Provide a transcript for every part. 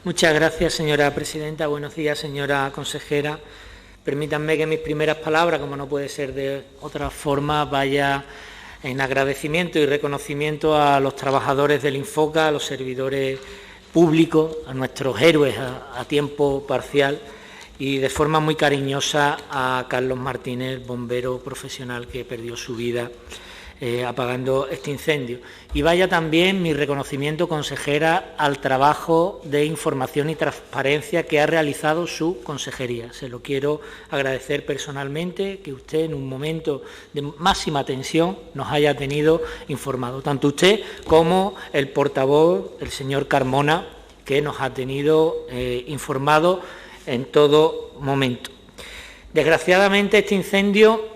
Muchas gracias, señora presidenta. Buenos días, señora consejera. Permítanme que mis primeras palabras, como no puede ser de otra forma, vaya en agradecimiento y reconocimiento a los trabajadores del Infoca, a los servidores públicos, a nuestros héroes a tiempo parcial y de forma muy cariñosa a Carlos Martínez, bombero profesional que perdió su vida apagando este incendio. Y vaya también mi reconocimiento, consejera, al trabajo de información y transparencia que ha realizado su consejería. Se lo quiero agradecer personalmente, que usted en un momento de máxima tensión nos haya tenido informado, tanto usted como el portavoz, el señor Carmona, que nos ha tenido informado en todo momento. Desgraciadamente este incendio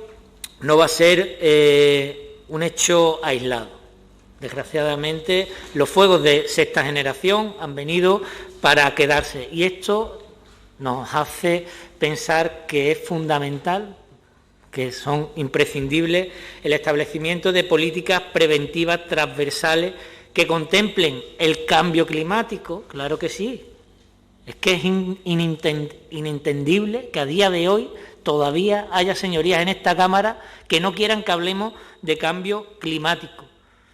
no va a ser un hecho aislado. Desgraciadamente, los fuegos de sexta generación han venido para quedarse y esto nos hace pensar que es fundamental, que son imprescindibles, el establecimiento de políticas preventivas transversales que contemplen el cambio climático, claro que sí. Es que es inentendible que a día de hoy todavía haya señorías en esta Cámara que no quieran que hablemos de cambio climático.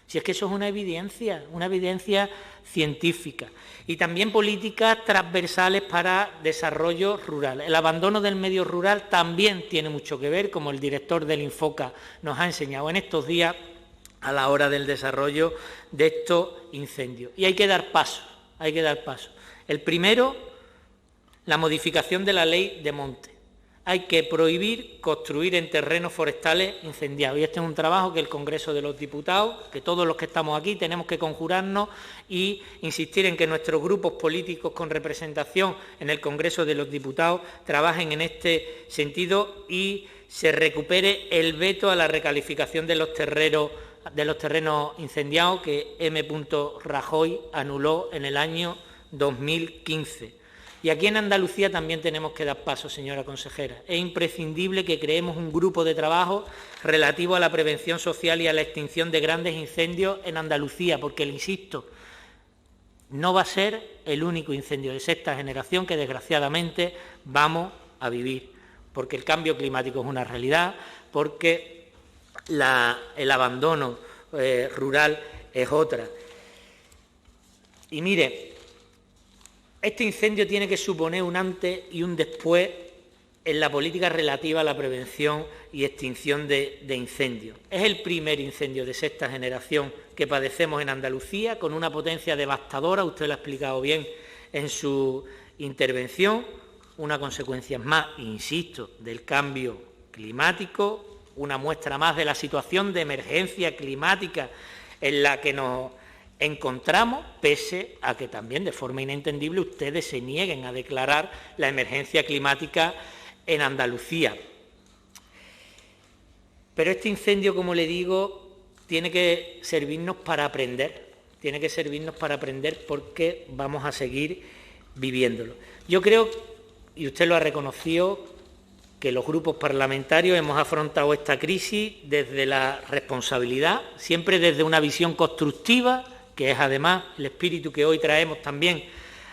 Si es que eso es una evidencia científica. Y también políticas transversales para desarrollo rural. El abandono del medio rural también tiene mucho que ver, como el director del Infoca nos ha enseñado en estos días, a la hora del desarrollo de estos incendios. Y hay que dar pasos, El primero, la modificación de la ley de monte. Hay que prohibir construir en terrenos forestales incendiados. Y este es un trabajo que el Congreso de los Diputados, que todos los que estamos aquí tenemos que conjurarnos y insistir en que nuestros grupos políticos con representación en el Congreso de los Diputados trabajen en este sentido y se recupere el veto a la recalificación de los terrenos incendiados que M. Rajoy anuló en el año 2015. Y aquí en Andalucía también tenemos que dar pasos, señora consejera. Es imprescindible que creemos un grupo de trabajo relativo a la prevención social y a la extinción de grandes incendios en Andalucía, porque, le insisto, no va a ser el único incendio de sexta generación que desgraciadamente vamos a vivir, porque el cambio climático es una realidad, porque el abandono rural es otra. Y mire, este incendio tiene que suponer un antes y un después en la política relativa a la prevención y extinción de incendios. Es el primer incendio de sexta generación que padecemos en Andalucía, con una potencia devastadora, usted lo ha explicado bien en su intervención, una consecuencia más, insisto, del cambio climático, una muestra más de la situación de emergencia climática en la que nos encontramos, pese a que también de forma inentendible ustedes se nieguen a declarar la emergencia climática en Andalucía. Pero este incendio, como le digo, tiene que servirnos para aprender, porque vamos a seguir viviéndolo. Yo creo, y usted lo ha reconocido, que los grupos parlamentarios hemos afrontado esta crisis desde la responsabilidad, siempre desde una visión constructiva, que es además el espíritu que hoy traemos también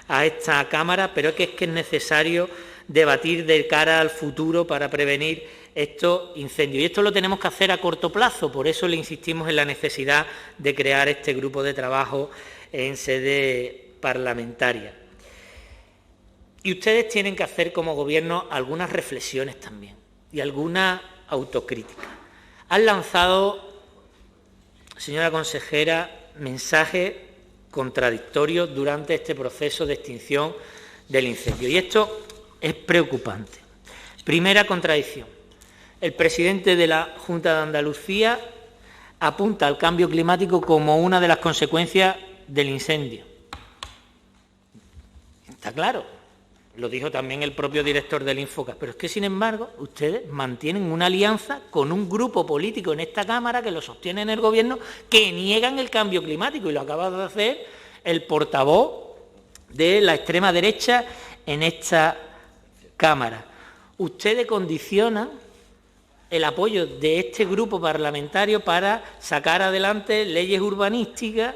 a esta Cámara, pero es que es necesario debatir de cara al futuro para prevenir estos incendios. Y esto lo tenemos que hacer a corto plazo, por eso le insistimos en la necesidad de crear este grupo de trabajo en sede parlamentaria. Y ustedes tienen que hacer como Gobierno algunas reflexiones también y alguna autocrítica. Han lanzado, señora consejera, mensajes contradictorios durante este proceso de extinción del incendio. Y esto es preocupante. Primera contradicción. El presidente de la Junta de Andalucía apunta al cambio climático como una de las consecuencias del incendio. Está claro. Lo dijo también el propio director del Infoca, pero es que, sin embargo, ustedes mantienen una alianza con un grupo político en esta Cámara que lo sostiene en el Gobierno, que niegan el cambio climático, y lo acaba de hacer el portavoz de la extrema derecha en esta Cámara. Ustedes condicionan el apoyo de este grupo parlamentario para sacar adelante leyes urbanísticas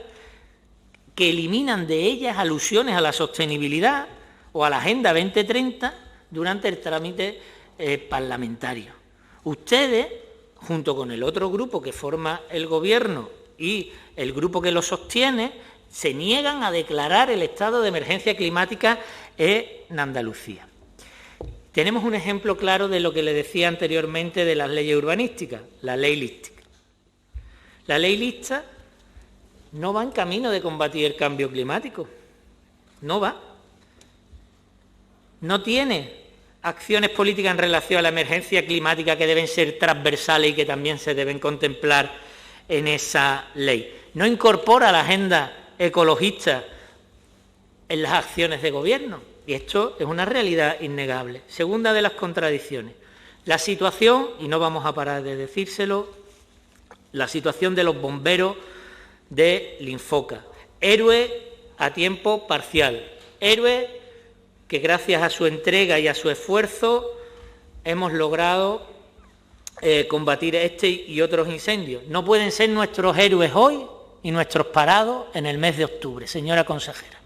que eliminan de ellas alusiones a la sostenibilidad o a la Agenda 2030 durante el trámite parlamentario. Ustedes, junto con el otro grupo que forma el Gobierno y el grupo que lo sostiene, se niegan a declarar el estado de emergencia climática en Andalucía. Tenemos un ejemplo claro de lo que le decía anteriormente de las leyes urbanísticas, la ley lística. La ley lista no va en camino de combatir el cambio climático, no va. No tiene acciones políticas en relación a la emergencia climática que deben ser transversales y que también se deben contemplar en esa ley. No incorpora la agenda ecologista en las acciones de gobierno y esto es una realidad innegable. Segunda de las contradicciones, la situación, y no vamos a parar de decírselo, la situación de los bomberos del Infoca. Héroe a tiempo parcial, héroe que gracias a su entrega y a su esfuerzo hemos logrado combatir este y otros incendios. No pueden ser nuestros héroes hoy y nuestros parados en el mes de octubre, señora consejera.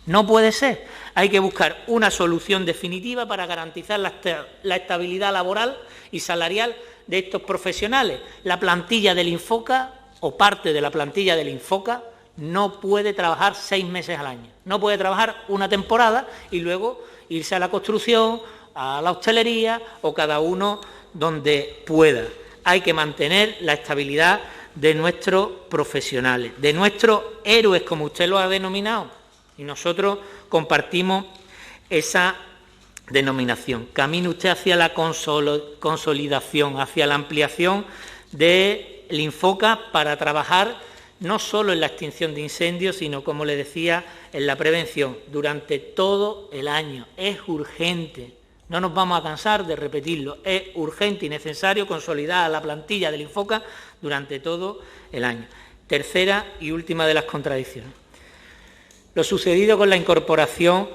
No puede ser. Hay que buscar una solución definitiva para garantizar la estabilidad laboral y salarial de estos profesionales. La plantilla del Infoca, o parte de la plantilla del Infoca, no puede trabajar 6 meses al año. No puede trabajar una temporada y luego irse a la construcción, a la hostelería o cada uno donde pueda. Hay que mantener la estabilidad de nuestros profesionales, de nuestros héroes, como usted lo ha denominado, y nosotros compartimos esa denominación. Camine usted hacia la consolidación, hacia la ampliación del Infoca para trabajar no solo en la extinción de incendios, sino, como le decía, en la prevención durante todo el año. Es urgente, no nos vamos a cansar de repetirlo, es urgente y necesario consolidar a la plantilla del Infoca durante todo el año. Tercera y última de las contradicciones. Lo sucedido con la incorporación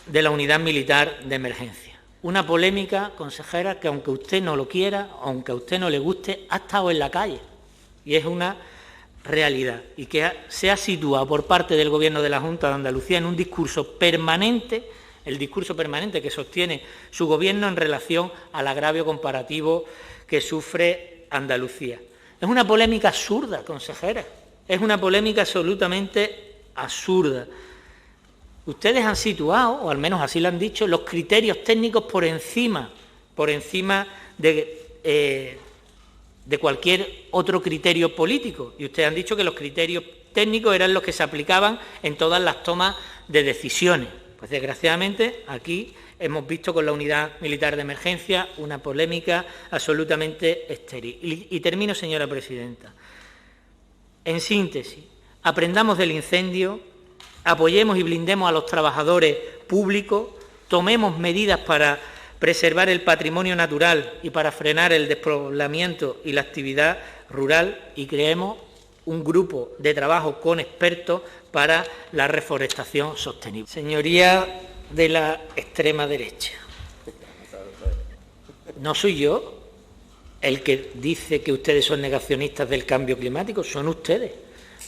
de la unidad militar de emergencia. Una polémica, consejera, que aunque usted no lo quiera, aunque a usted no le guste, ha estado en la calle y es una realidad y que se ha situado por parte del Gobierno de la Junta de Andalucía en un discurso permanente, el discurso permanente que sostiene su Gobierno en relación al agravio comparativo que sufre Andalucía. Es una polémica absurda, consejera, es una polémica absolutamente absurda. Ustedes han situado, o al menos así lo han dicho, los criterios técnicos por encima de cualquier otro criterio político. Y ustedes han dicho que los criterios técnicos eran los que se aplicaban en todas las tomas de decisiones. Pues desgraciadamente aquí hemos visto con la unidad militar de emergencia una polémica absolutamente estéril. Y termino, señora presidenta. En síntesis, aprendamos del incendio, apoyemos y blindemos a los trabajadores públicos, tomemos medidas para preservar el patrimonio natural y para frenar el despoblamiento y la actividad rural y creemos un grupo de trabajo con expertos para la reforestación sostenible. Señoría de la extrema derecha, no soy yo el que dice que ustedes son negacionistas del cambio climático, son ustedes.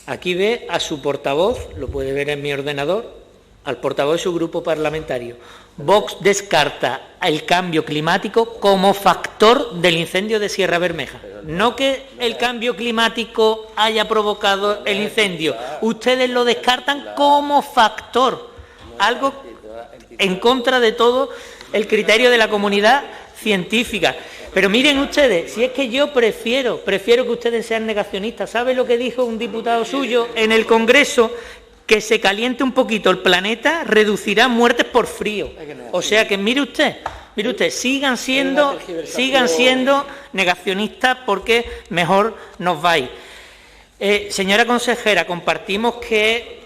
Aquí ve a su portavoz, lo puede ver en mi ordenador, al portavoz de su grupo parlamentario. Vox descarta el cambio climático como factor del incendio de Sierra Bermeja. No que el cambio climático haya provocado el incendio, ustedes lo descartan como factor, algo en contra de todo el criterio de la comunidad científica. Pero miren ustedes, si es que yo prefiero que ustedes sean negacionistas. ¿Sabe lo que dijo un diputado suyo en el Congreso? Que se caliente un poquito el planeta reducirá muertes por frío. O sea que mire usted, sigan siendo negacionistas porque mejor nos va a ir. Señora consejera, compartimos que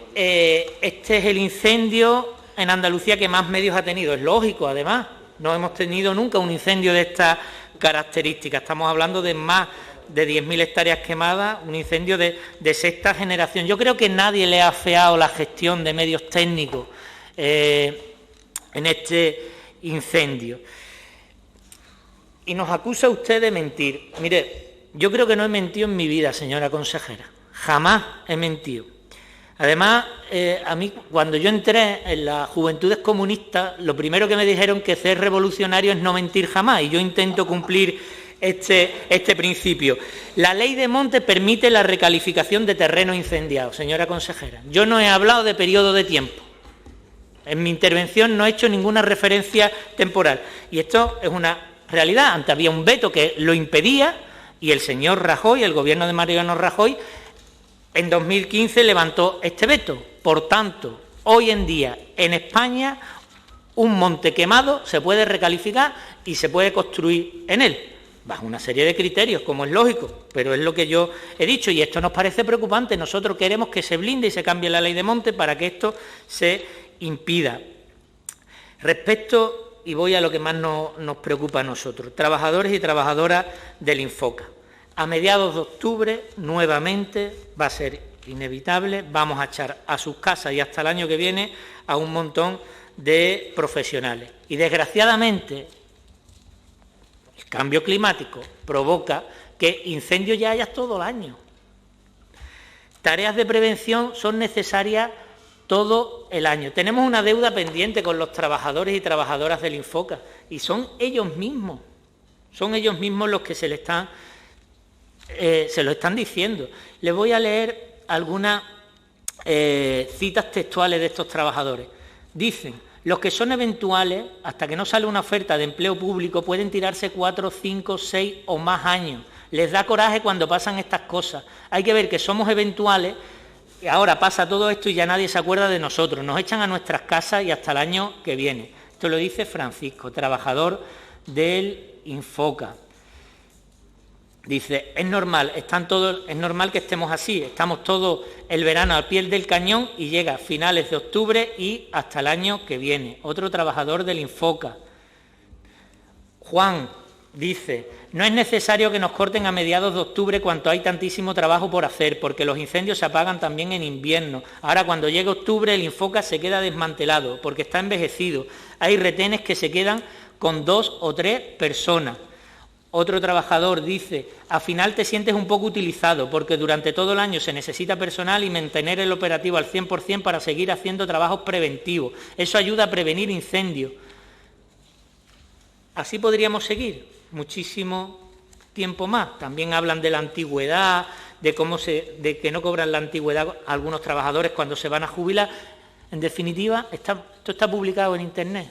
este es el incendio en Andalucía que más medios ha tenido. Es lógico, además, no hemos tenido nunca un incendio de estas características. Estamos hablando de más de 10.000 hectáreas quemadas, un incendio de sexta generación. Yo creo que nadie le ha afeado la gestión de medios técnicos en este incendio. Y nos acusa usted de mentir. Mire, yo creo que no he mentido en mi vida, señora consejera. Jamás he mentido. Además, a mí, cuando yo entré en las Juventudes Comunistas, lo primero que me dijeron que ser revolucionario es no mentir jamás, y yo intento cumplir este principio. La ley de monte permite la recalificación de terrenos incendiados, señora consejera. Yo no he hablado de periodo de tiempo. En mi intervención no he hecho ninguna referencia temporal. Y esto es una realidad. Antes había un veto que lo impedía y el señor Rajoy, el gobierno de Mariano Rajoy, en 2015 levantó este veto. Por tanto, hoy en día en España un monte quemado se puede recalificar y se puede construir en él, bajo una serie de criterios, como es lógico, pero es lo que yo he dicho y esto nos parece preocupante. Nosotros queremos que se blinde y se cambie la ley de monte para que esto se impida. Respecto, y voy a lo que más nos preocupa a nosotros, trabajadores y trabajadoras del Infoca. A mediados de octubre, nuevamente, va a ser inevitable, vamos a echar a sus casas y hasta el año que viene a un montón de profesionales. Y desgraciadamente, el cambio climático provoca que incendios ya haya todo el año. Tareas de prevención son necesarias todo el año. Tenemos una deuda pendiente con los trabajadores y trabajadoras del Infoca y son ellos mismos los que se lo están diciendo. Les voy a leer algunas citas textuales de estos trabajadores. Dicen: los que son eventuales, hasta que no sale una oferta de empleo público, pueden tirarse 4, 5, 6 o más años. Les da coraje cuando pasan estas cosas. Hay que ver que somos eventuales y ahora pasa todo esto y ya nadie se acuerda de nosotros. Nos echan a nuestras casas y hasta el año que viene. Esto lo dice Francisco, trabajador del Infoca. Dice: es normal que estemos así, estamos todo el verano al pie del cañón y llega a finales de octubre y hasta el año que viene. Otro trabajador del Infoca, Juan, dice: no es necesario que nos corten a mediados de octubre cuando hay tantísimo trabajo por hacer, porque los incendios se apagan también en invierno. Ahora, cuando llegue octubre, el Infoca se queda desmantelado porque está envejecido. Hay retenes que se quedan con 2 o 3 personas. Otro trabajador dice: al final te sientes un poco utilizado porque durante todo el año se necesita personal y mantener el operativo al 100% para seguir haciendo trabajos preventivos. Eso ayuda a prevenir incendios. Así podríamos seguir muchísimo tiempo más. También hablan de la antigüedad, de que no cobran la antigüedad algunos trabajadores cuando se van a jubilar. En definitiva, esto está publicado en Internet.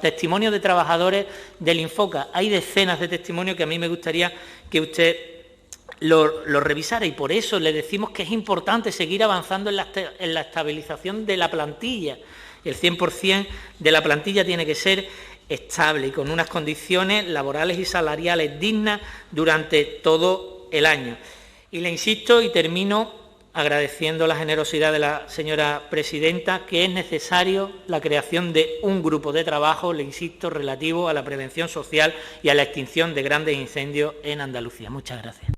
Testimonios de trabajadores del Infoca. Hay decenas de testimonios que a mí me gustaría que usted lo revisara y por eso le decimos que es importante seguir avanzando en la estabilización de la plantilla. El 100% de la plantilla tiene que ser estable y con unas condiciones laborales y salariales dignas durante todo el año. Y le insisto y termino agradeciendo la generosidad de la señora presidenta, que es necesario la creación de un grupo de trabajo, le insisto, relativo a la prevención social y a la extinción de grandes incendios en Andalucía. Muchas gracias.